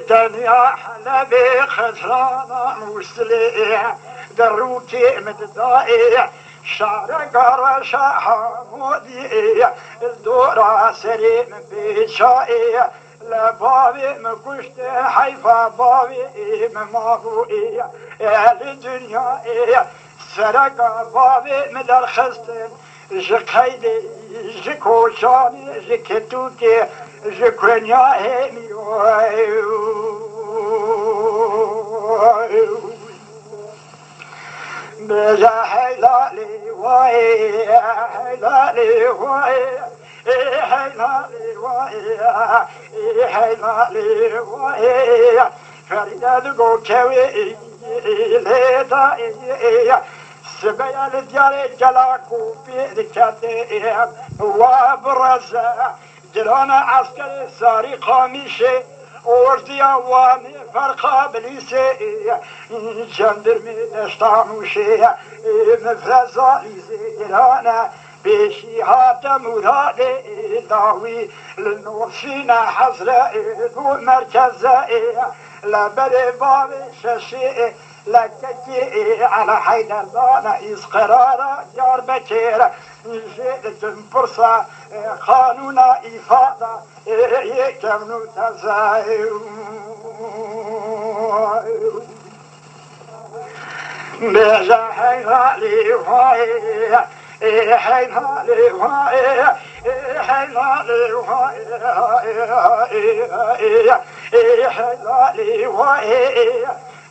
دنيا حلبي خسرانة موسلي دروكي متضايع شعر قرش حمودي الدورة سريم بشائي لبابي مكشت حيفا بابي ممابوئي الدنيا سرق بابي مدر خستن جقيدي جكوشاني جكتوكي جكرنيا هيمي بجا حيلالي واي حيلالي واي حيلالي واي حيلالي واي فريدة دقو كوي ليدا سبيا لدياري جلاكو بيركاتي وابرزا جلانا عسكري ساري قاميشي وردي اوامي فرقا بليسي جندرمي دشتاموشي مفرزا ليزي جلانا بيشي هاتا مرادي داوي للنوشينا حزرا ومركزا لبري بابي شاشي لكتي على حيدر دانا إز قرارا جار بكير جيدة فرصة قانونا إفادة يكمنو تزايو بيجا حيلالي واي حيلالي واي حيلالي واي حيلالي واي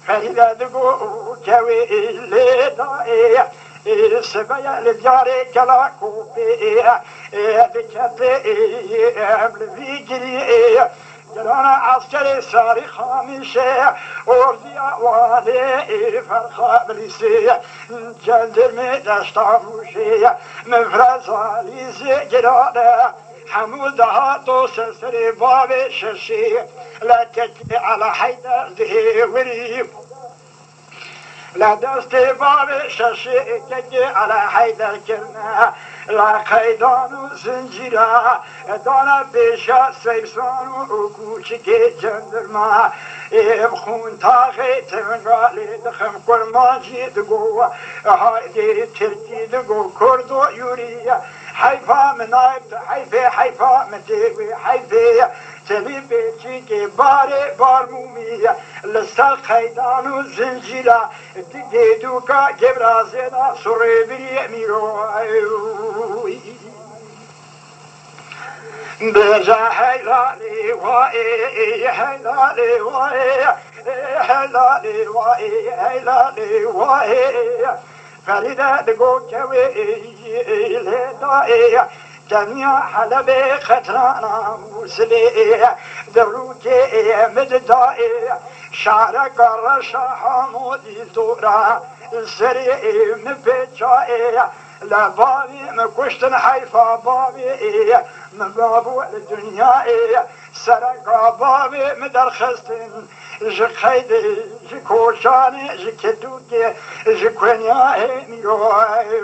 فريدة دقو كوي لدائي سبيا لدياري كلاكو بكتي بالفيجري جلانا عسكري ساري خامشي وردي اوالي فرخا بليسي جندرمي دشتاموشي مفرزا ليزي جلانا حمودها توس سري بابي ششي لا تجي على حيدر ذهوري لا دستي بابي ششي تجي على حيدر كرنا لا قيدان زنجيرا دانا بيشا سيبسان وكوشكي جندرما بخون تاغي تنغالي دخم كرمانجي دقو هايدي تركي دقو كردو يوريا حيفا منايب حيفا مديوي حيفا تبي بيتي باري بارمومية لسا قيدان وزنجيلا ديدوكا جبرازينا سوريبري ميرو بجا حيلالي واي حيلالي واي حيلالي واي حيلالي واي فريدة دقو كوي لدائي دنيا حلبي خطرانا موسلي دروكي مددائي شعر قرش حمودي دورا سريع مبجائي لبابي مكشتن حيفا بابي مبابو الدنيا سرق بابي مدرخستن جخيدي جكوشاني جكدوكي جكوينيا ميوائي